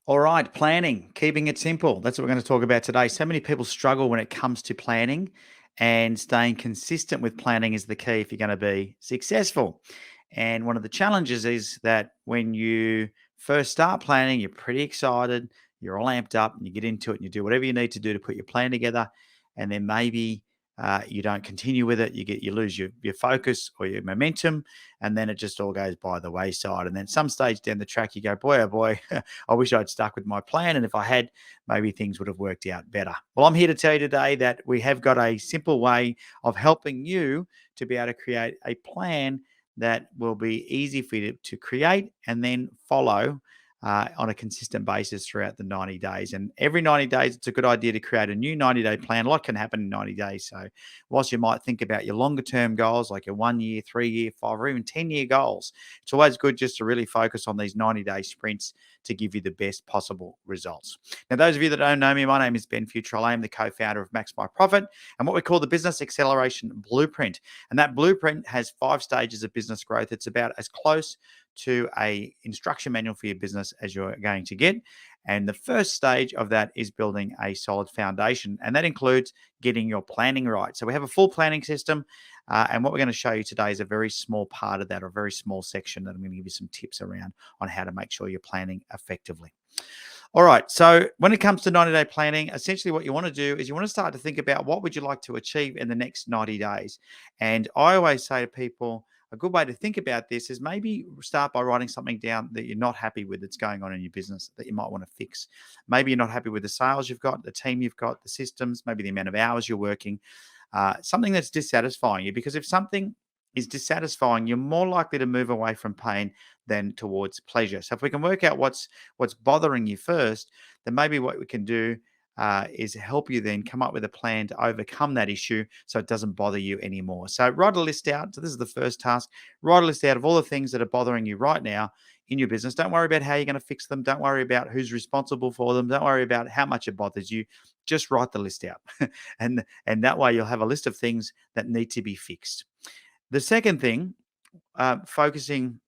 All right, planning, keeping it simple. That's what we're going to talk about today. So many people struggle when it comes to planning, and staying consistent with planning is the key if you're going to be successful. And one of the challenges is that when you first start planning, you're pretty excited, you're all amped up, and you get into it and you do whatever you need to do to put your plan together. And then maybe you don't continue with it. You lose your focus or your momentum, and then it just all goes by the wayside. And then some stage down the track, you go, boy, oh boy, I wish I'd stuck with my plan. And if I had, maybe things would have worked out better. Well, I'm here to tell you today that we have got a simple way of helping you to be able to create a plan that will be easy for you to create and then follow on a consistent basis throughout the 90 days. And every 90 days, it's a good idea to create a new 90-day plan. A lot can happen in 90 days. So, whilst you might think about your longer term goals, like your 1 year, 3 year, 5, or even 10-year goals, it's always good just to really focus on these 90-day sprints to give you the best possible results. Now, those of you that don't know me, my name is Ben Futrell. I am the co-founder of Max My Profit and what we call the Business Acceleration Blueprint. And that blueprint has 5 stages of business growth. It's about as close to a instruction manual for your business as you're going to get. And the first stage of that is building a solid foundation. And that includes getting your planning right. So we have a full planning system. And what we're going to show you today is a very small part of that, or a very small section that I'm going to give you some tips around on how to make sure you're planning effectively. All right. So when it comes to 90-day planning, essentially what you want to do is you want to start to think about what would you like to achieve in the next 90 days. And I always say to people, a good way to think about this is maybe start by writing something down that you're not happy with that's going on in your business that you might want to fix. Maybe you're not happy with the sales you've got, the team you've got, the systems, maybe the amount of hours you're working, something that's dissatisfying you. Because if something is dissatisfying, you're more likely to move away from pain than towards pleasure. So if we can work out what's bothering you first, then maybe what we can do is help you then come up with a plan to overcome that issue so it doesn't bother you anymore. So write a list out. So this is the first task. Write a list out of all the things that are bothering you right now in your business. Don't worry about how you're going to fix them. Don't worry about who's responsible for them. Don't worry about how much it bothers you. Just write the list out. and that way you'll have a list of things that need to be fixed. The second thing, focusing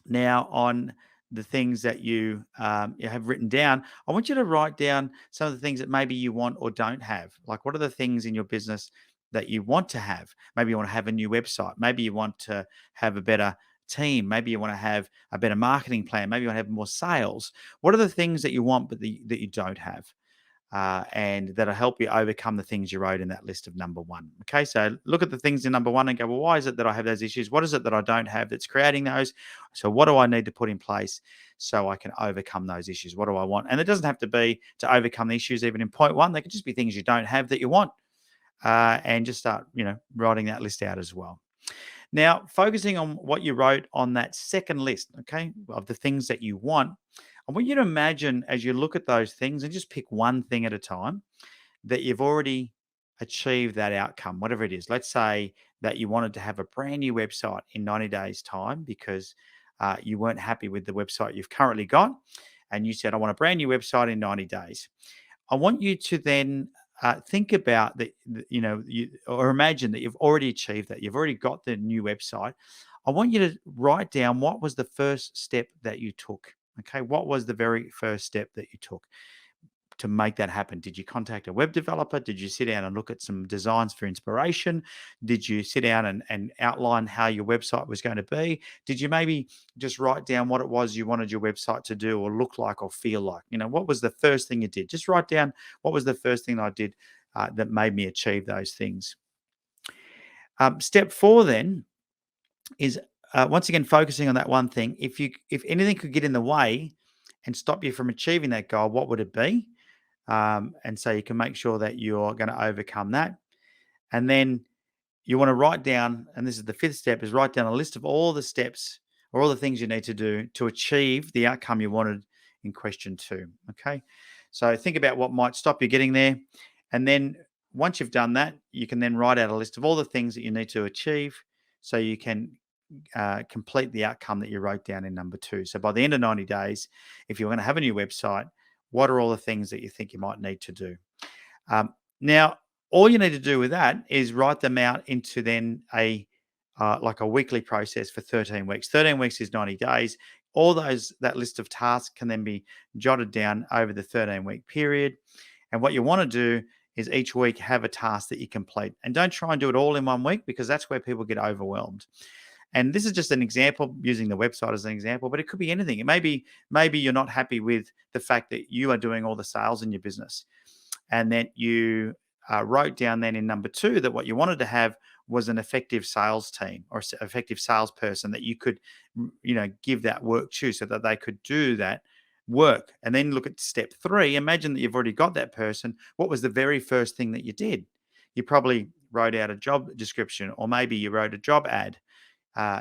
now on the things that you have written down, I want you to write down some of the things that maybe you want or don't have. Like, what are the things in your business that you want to have? Maybe you want to have a new website. Maybe you want to have a better team. Maybe you want to have a better marketing plan. Maybe you want to have more sales. What are the things that you want but that you don't have? And that'll help you overcome the things you wrote in that list of number one. Okay, so look at the things in number one and go, well, why is it that I have those issues? What is it that I don't have that's creating those? So what do I need to put in place so I can overcome those issues? What do I want? And it doesn't have to be to overcome the issues even in point one. They could just be things you don't have that you want, and just start, writing that list out as well. Now, focusing on what you wrote on that second list, okay, of the things that you want, I want you to imagine as you look at those things and just pick one thing at a time that you've already achieved that outcome, whatever it is. Let's say that you wanted to have a brand new website in 90 days' time because you weren't happy with the website you've currently got. And you said, I want a brand new website in 90 days. I want you to then think about that, or imagine that you've already achieved that. You've already got the new website. I want you to write down what was the first step that you took. Okay, what was the very first step that you took to make that happen? Did you contact a web developer? Did you sit down and look at some designs for inspiration? Did you sit down and outline how your website was going to be? Did you maybe just write down what it was you wanted your website to do or look like or feel like? What was the first thing you did? Just write down what was the first thing I did that made me achieve those things. Step 4 then is once again focusing on that one thing. If anything could get in the way and stop you from achieving that goal, what would it be? And so you can make sure that you're going to overcome that. And then you want to write down, and this is the 5th step, is write down a list of all the steps or all the things you need to do to achieve the outcome you wanted in question 2. Okay. So think about what might stop you getting there. And then once you've done that, you can then write out a list of all the things that you need to achieve so you can complete the outcome that you wrote down in number 2. So by the end of 90 days, if you're going to have a new website, what are all the things that you think you might need to do? Now, all you need to do with that is write them out into then like a weekly process for 13 weeks. 13 weeks is 90 days. all that list of tasks can then be jotted down over the 13-week period. And what you want to do is each week have a task that you complete. And don't try and do it all in one week, because that's where people get overwhelmed. And this is just an example, using the website as an example, but it could be anything. It may be, maybe you're not happy with the fact that you are doing all the sales in your business, and that you wrote down then in number 2 that what you wanted to have was an effective sales team, or effective salesperson that you could, give that work to, so that they could do that work. And then look at step 3. Imagine that you've already got that person. What was the very first thing that you did? You probably wrote out a job description, or maybe you wrote a job ad.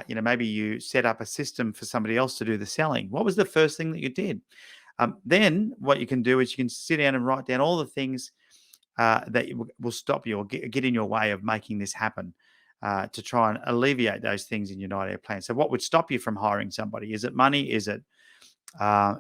Maybe you set up a system for somebody else to do the selling. What was the first thing that you did? Then what you can do is you can sit down and write down all the things that will stop you or get in your way of making this happen, to try and alleviate those things in your 90-day plan. So what would stop you from hiring somebody? Is it money? Is it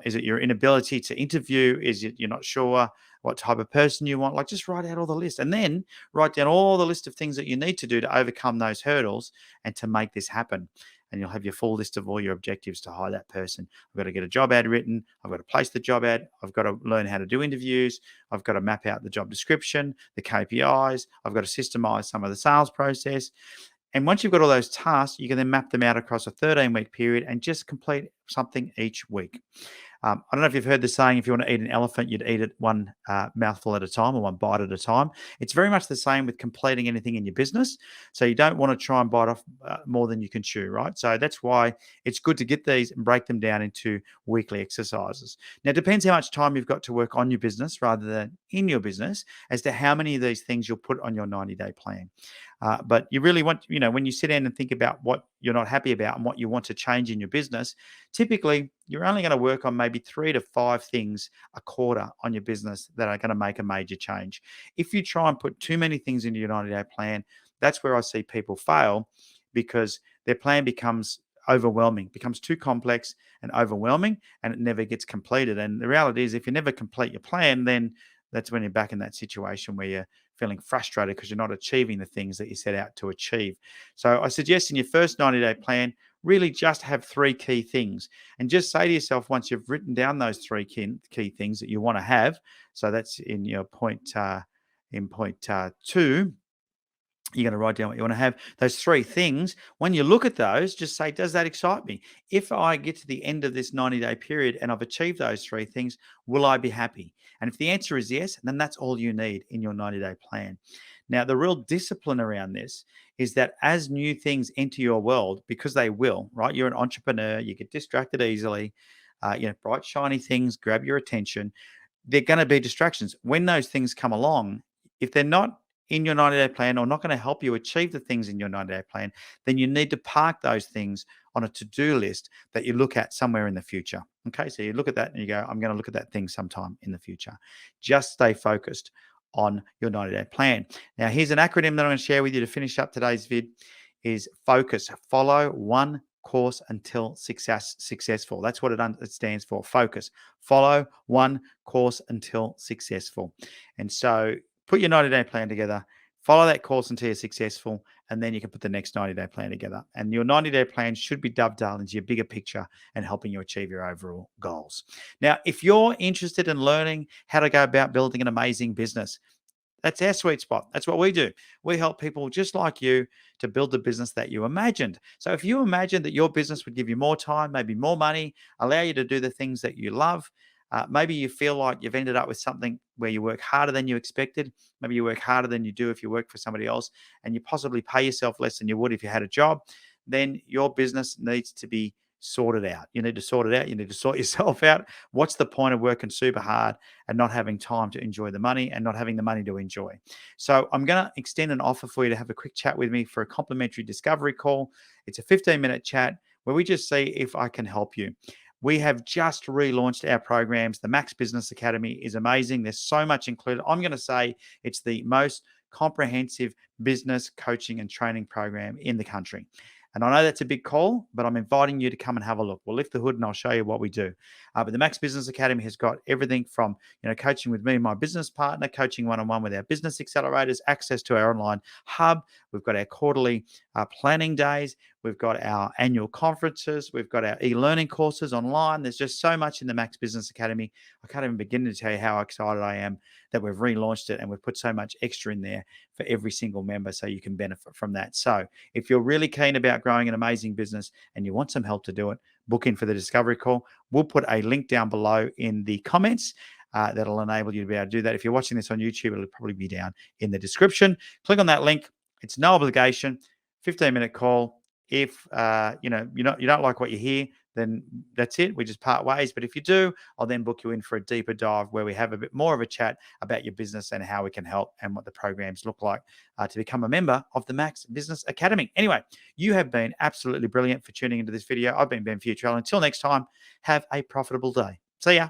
your inability to interview? Is it you're not sure what type of person you want? Like, just write out all the list, and then write down all the list of things that you need to do to overcome those hurdles and to make this happen. And you'll have your full list of all your objectives to hire that person. I've got to get a job ad written. I've got to place the job ad. I've got to learn how to do interviews. I've got to map out the job description, the KPIs. I've got to systemize some of the sales process. And once you've got all those tasks, you can then map them out across a 13-week period and just complete something each week. I don't know if you've heard the saying, if you want to eat an elephant, you'd eat it one mouthful at a time, or one bite at a time. It's very much the same with completing anything in your business. So you don't want to try and bite off more than you can chew, right? So that's why it's good to get these and break them down into weekly exercises. Now, it depends how much time you've got to work on your business rather than in your business as to how many of these things you'll put on your 90-day plan. But you really want, when you sit down and think about what you're not happy about and what you want to change in your business, typically you're only going to work on maybe 3 to 5 things a quarter on your business that are going to make a major change. If you try and put too many things into your 90-day plan, that's where I see people fail, because their plan becomes overwhelming, becomes too complex and overwhelming, and it never gets completed. And the reality is, if you never complete your plan, then that's when you're back in that situation where you're feeling frustrated because you're not achieving the things that you set out to achieve. So I suggest in your first 90-day plan, really just have 3 key things, and just say to yourself, once you've written down those 3 key things that you want to have, so that's in your point 2, you're going to write down what you want to have. Those 3 things, when you look at those, just say, does that excite me? If I get to the end of this 90-day period and I've achieved those 3 things, will I be happy? And if the answer is yes, then that's all you need in your 90-day plan. Now, the real discipline around this is that as new things enter your world, because they will, right? You're an entrepreneur, you get distracted easily. Bright, shiny things grab your attention. They're going to be distractions. When those things come along, if they're not in your 90-day plan or not going to help you achieve the things in your 90-day plan, then you need to park those things on a to-do list that you look at somewhere in the future. Okay, so you look at that and you go, I'm going to look at that thing sometime in the future. Just stay focused on your 90-day plan. Now, here's an acronym that I'm going to share with you to finish up today's vid, is FOCUS. Follow one course until successful. That's what it stands for, FOCUS. Follow one course until successful. And so put your 90-day plan together, follow that course until you're successful, and then you can put the next 90-day plan together. And your 90-day plan should be dovetailed into your bigger picture and helping you achieve your overall goals. Now, if you're interested in learning how to go about building an amazing business, that's our sweet spot. That's what we do. We help people just like you to build the business that you imagined. So if you imagined that your business would give you more time, maybe more money, allow you to do the things that you love, maybe you feel like you've ended up with something where you work harder than you expected. Maybe you work harder than you do if you work for somebody else, and you possibly pay yourself less than you would if you had a job. Then your business needs to be sorted out. You need to sort it out. You need to sort yourself out. What's the point of working super hard and not having time to enjoy the money and not having the money to enjoy? So I'm going to extend an offer for you to have a quick chat with me for a complimentary discovery call. It's a 15-minute chat where we just see if I can help you. We have just relaunched our programs. The Max Business Academy is amazing. There's so much included. I'm going to say it's the most comprehensive business coaching and training program in the country. And I know that's a big call, but I'm inviting you to come and have a look. We'll lift the hood and I'll show you what we do. But the Max Business Academy has got everything from, coaching with me and my business partner, coaching one-on-one with our business accelerators, access to our online hub. We've got our quarterly planning days. We've got our annual conferences. We've got our e-learning courses online. There's just so much in the Max Business Academy. I can't even begin to tell you how excited I am that we've relaunched it and we've put so much extra in there for every single member so you can benefit from that. So if you're really keen about growing an amazing business and you want some help to do it, book in for the discovery call. We'll put a link down below in the comments. That'll enable you to be able to do that. If you're watching this on YouTube, it'll probably be down in the description. Click on that link. It's no obligation. 15-minute call. If you don't like what you hear, then that's it. We just part ways. But if you do, I'll then book you in for a deeper dive where we have a bit more of a chat about your business and how we can help and what the programs look like to become a member of the Max Business Academy. Anyway, you have been absolutely brilliant for tuning into this video. I've been Ben Futrell. Until next time, have a profitable day. See ya.